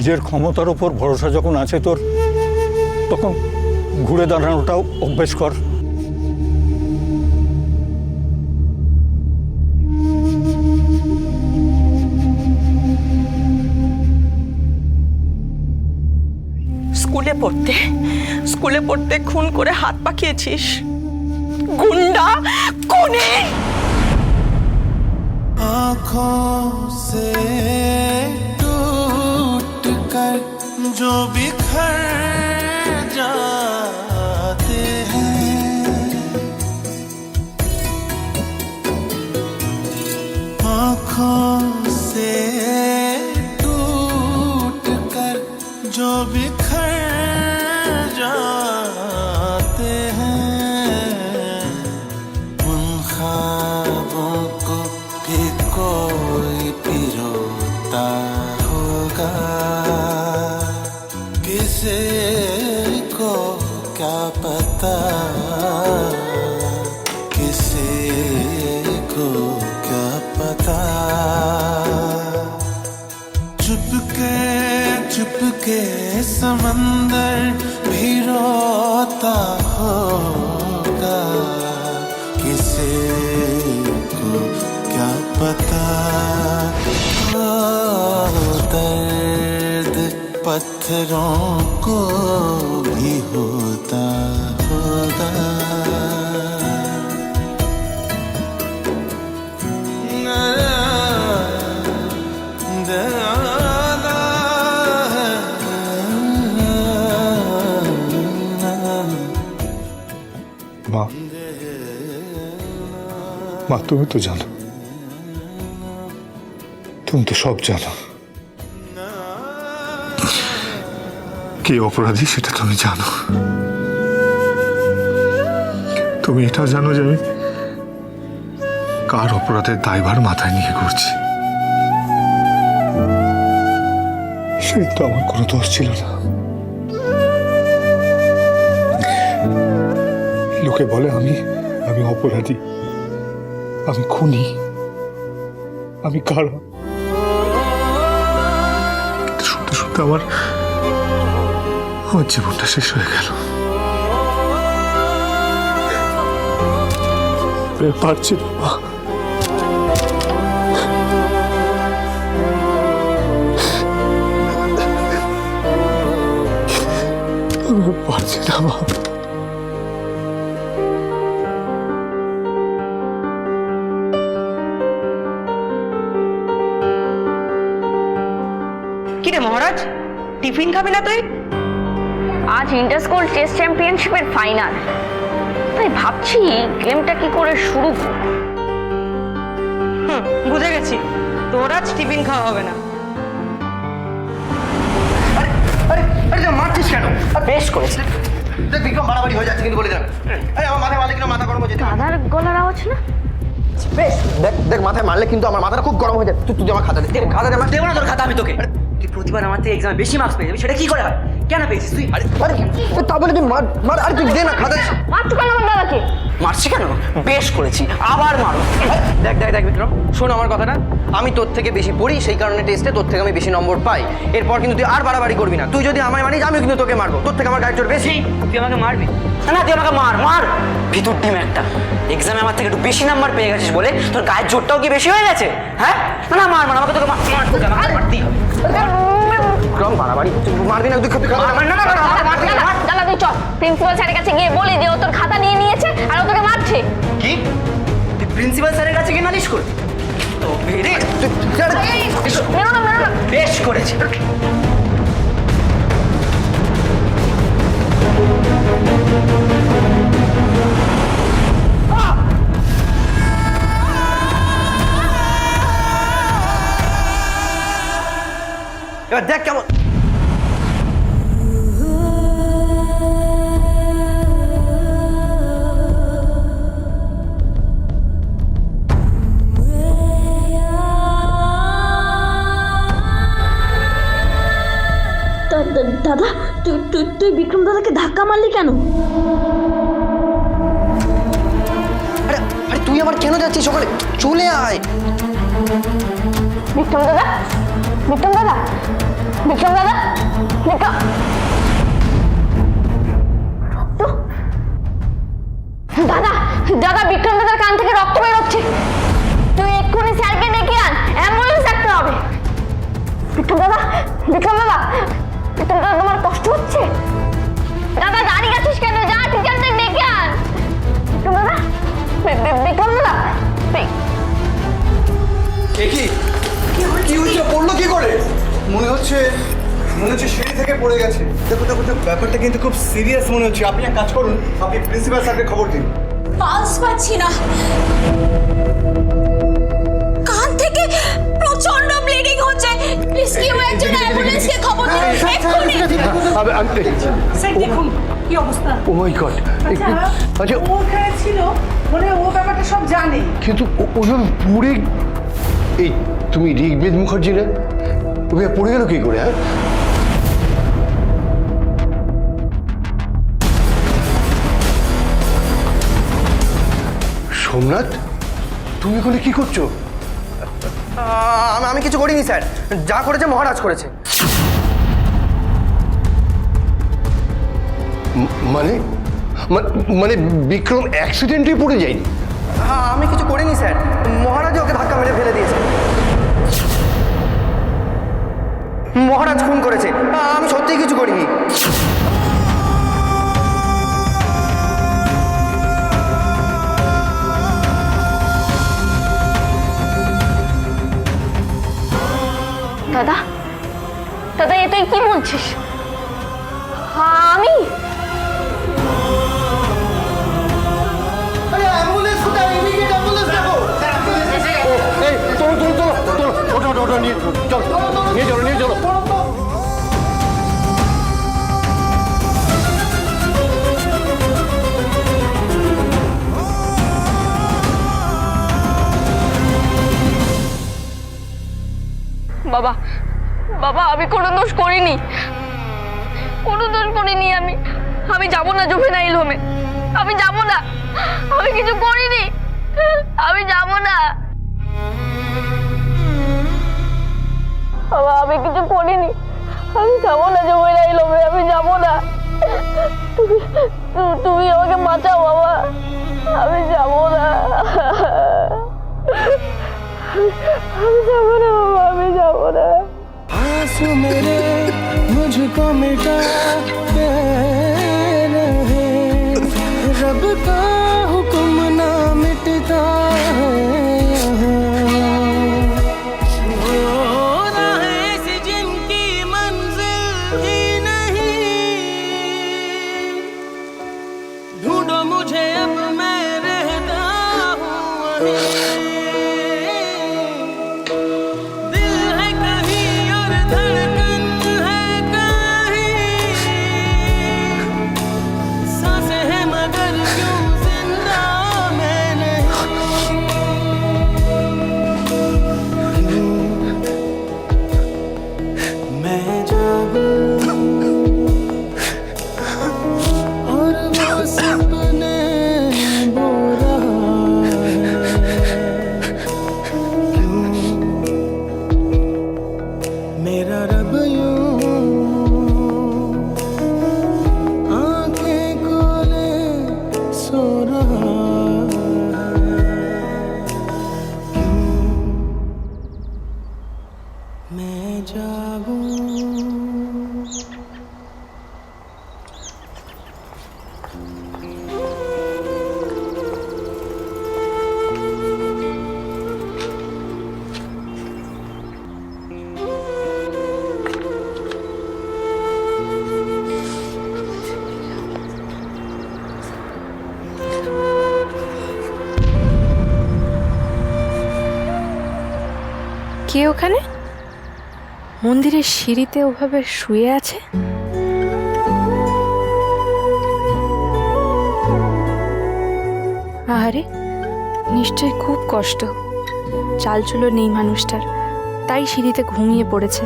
নিজের ক্ষমতার উপর ভরসা যখন আছে তোর, তখন ঘুরে দাঁড়ানোটাও অভ্যেস কর। স্কুলে পড়তে খুন করে হাত পাকিয়েছিস, গুন্ডা কোনে। आँखों से टूट कर जो बिखर जाते हैं, आँखों से टूट कर जो बिखर जाते हैं, उन ख्वाबों को भी कोई पिरोता होगा। किसी को क्या पता, किसी को क्या पता। चुपके चुपके समंदर भी रोता होगा। किसी को क्या पता। ओ दर्द पत्थरों को भी होता होगा। माँ, माँ तुम्हें तो जानो, तुम तो सब जानो কে অপরাধী সেটা তুমি জানো। তুমি এটাও জানো যে আমি কার অপরাধের দায়ভার মাথায় নিয়ে করছি। সেই তো আমার কোনো দোষ ছিল না। লোকে বলে আমি অপরাধী, আমি খুনি, আমি কারা। শুনতে শুনতে আমার জীবনটা শেষ হয়ে গেল। পারছি না, পারছি না মা। কিরে মহারাজ, টিফিন খাবি না তুই? আজ ইন্টার স্কুল টেস্ট চ্যাম্পিয়নশিপের ফাইনাল, তাই ভাবছি গেমটা কি করে শুরু। বুঝে গেছি, তোর আজ টিফিন খাওয়া হবে না। মারছিস কেন? বেশ করেছে। দেখ বিক্রম বাড়াবাড়ি হয়ে যাচ্ছে কিন্তু বলে দিলাম। আরে আমার মাথায় মারলে কিন্তু মাথা গরম হয়ে যেতে। দাদার গলার আওয়াজ না? বেশ দেখ দেখ মাথায় মারলে কিন্তু আমার মাথাটা খুব গরম হয়ে যায়। তুই আমার খাতা দে। খাতা দে। দেবো না তোর খাতা আমি তোকে। তুই প্রতিবার আমার থেকে এক্সামে বেশি মার্কস পেয়ে যাবি, সেটা কি করে হয়? কেন পেয়েছিস তুই? আরে তা বলে তুই মার আরে তুই দে না খাতা। মারতে পারলাম আমার দাদাকে। মারছি কেন? বেশ করেছি, আবার মারো। দেখ দেখ দেখ বিক্রম শোন আমার কথাটা। আমি তোর থেকে বেশি পড়ি, সেই কারণে টেস্টে তোর থেকে আমি বেশি নম্বর পাই। এরপর কিন্তু তুই আর বাড়াবাড়ি করবি না। তুই যদি আমায় মানিস আমিও কিন্তু তোকে মারবো। তোর থেকে আমার গায়ের জোর বেশি। তুই আমাকে মারবি না? তুই আমাকে মার ভিতর ডিম একটা। এক্সামে আমার থেকে একটু বেশি নাম্বার পেয়ে গেছিস বলে তোর গায়ের জোরটাও কি বেশি হয়ে গেছে? হ্যাঁ না মার আমাকে, তোকে মারতেই হবে। বিক্রম বাড়াবাড়ি মারবি না। তুই দাদা তুই চল, প্রিন্সিপাল স্যারের কাছে গিয়ে বলি যে ও তোর খাতা নিয়ে নিয়েছে আর ও তোকে মারছে। কি? তুই প্রিন্সিপাল স্যারের কাছে গিয়ে নালিশ করবি? তো মেরো না। বেশ করেছি। এবার দেখ কেমন। দাদা তুই বিক্রম দাদাকে ধাক্কা মারলি কেন? আরে আরে তুই আবার কেন যাচ্ছিস সকালে? চলে আয় বিক্রম দাদা বিক্রম দাদা, বিক্রম দাদা, বিক্রম দাদা, দাদা বিক্রম দাদার কান থেকে রক্ত বেরোচ্ছে। তুই এক্ষুনি স্যারকে ডেকে আন, অ্যাম্বুলেন্স ডাকতে হবে। বিক্রম দাদা, বিক্রম দাদা, বিক্রম দাদা তোমার কষ্ট হচ্ছে? দাদা দাঁড়িয়ে আছিস কেন? যা টিচারদের ডেকে আন। বিক্রম দাদা, বিক্রম দাদা, কি হচ্ছে? পড়লো কি করে? মনে হচ্ছে সিঁড়ি থেকে পড়ে গেছে। দেখো দেখো দেখো, ব্যাপারটা কিন্তু খুব সিরিয়াস মনে হচ্ছে। আপনি এক কাজ করুন, আপনি প্রিন্সিপাল স্যারকে খবর দিন। পালস পাচ্ছি না, কান থেকে প্রচন্ড ব্লিডিং হচ্ছে। প্লিজ কেউ একজন অ্যাম্বুলেন্সকে খবর দিন এক্ষুনি। স্যার দেখুন কি অবস্থা। ও মাই গড। আচ্ছা ও ওখানে ছিল, মানে ও ব্যাপারটা সব জানে। কিন্তু ওজন পুড়ে। এই তুমি ঋগ্বেদ মুখার্জি না? ওকে পড়ে গেল কি করে? হ্যাঁ, সোমনাথ, তুমি এখানে কি করছো? আমি কিছু করিনি স্যার, যা করেছে মহারাজ করেছে। মানে মানে বিক্রম অ্যাক্সিডেন্টে পড়ে যায়নি? আমি কিছু করিনি স্যার, মহারাজই ওকে ধাক্কা মেরে ফেলে দিয়েছে। মহারাজ খুন করেছে, আমি সত্যিই কিছু করিনি। দাদা, দাদা এ তুই কি বলছিস? আমি এই চলো চলো চলো চলো, ওটা ওটা ওটা নিয়ে চলো, নিয়ে চলো নিয়ে চলো। বাবা, বাবা আমি কোনো দোষ করিনি, কোনো দোষ করিনি। আমি যাবো না জুভেনাইল হোমে, আমি যাবো না, আমি কিছু করিনি, আমি যাবো না। বাবা আমি কিছু করিনি, আমি যাবো না জুভেনাইল হোমে, আমি যাবো না। তুমি আমাকে বাঁচাও বাবা, আমি যাবো না, আমি যাবো না বাবা, আমি যাবো না। आंसू मेरे मुझको मिटाते रहे, रब का हुक्म ना मिटता है यहाँ। वो राहें से जिनकी मंजिल ही नहीं, ढूंढो मुझे अब मैं रहता हूँ वहीं। मेरा रब यूं आंखें खोले सो रहा है, मैं जागूं। কে ওখানে মন্দিরের সিঁড়িতে ওভাবে শুয়ে আছে? আরে নিশ্চয়ই খুব কষ্ট, চালচুলো নেই মানুষটার, তাই সিঁড়িতে ঘুমিয়ে পড়েছে।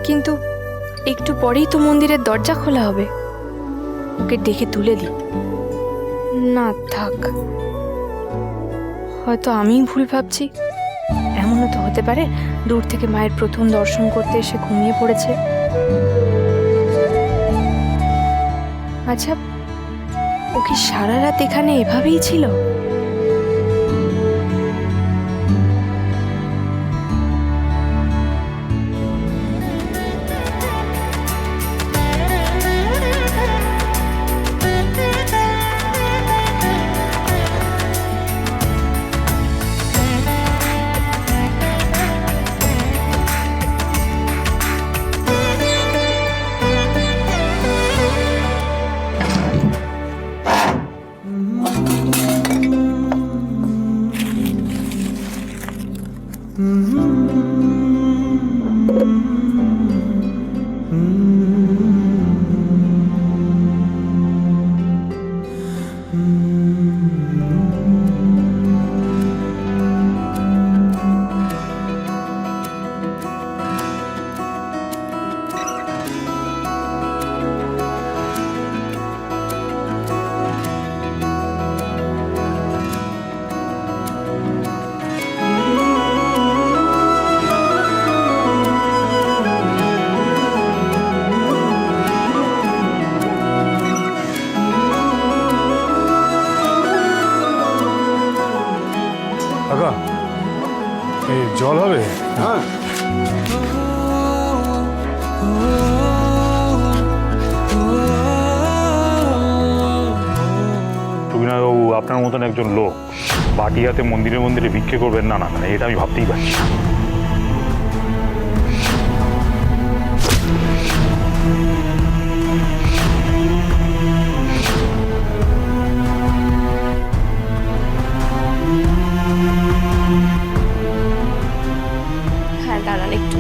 কিন্তু একটু পরেই তো মন্দিরের দরজা খোলা হবে, ওকে ডেকে তুলে দিই। না থাক, হয়তো আমিই ভুল ভাবছি, এমন কখনো তো হতে পারে দূর থেকে মায়ের প্রথম দর্শন করতে এসে ঘুমিয়ে পড়েছে। আচ্ছা, ও কি সারা রাত এখানে এভাবেই ছিল? কাকা, এই জল হবে? হ্যাঁ, টুবিনয়বাবু, আপনার মতন একজন লোক বাটি হাতে মন্দিরে মন্দিরে ভিক্ষে করবেন না, না মানে এটা আমি ভাবতেই পারছি না। হ্যাঁ, দাঁড়ান একটু।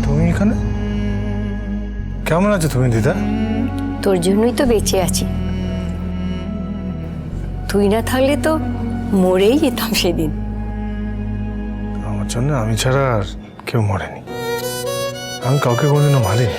তুমি এখানে কেমন আছো তুমি দিদা? তোর জন্যই তো বেঁচে আছি, তুই না থাকলে তো মরেই যেতাম সেদিন। আমার জন্য আমি ছাড়া আর কেউ মরেনি, আমি কাউকে কোনোদিনও মারিনি।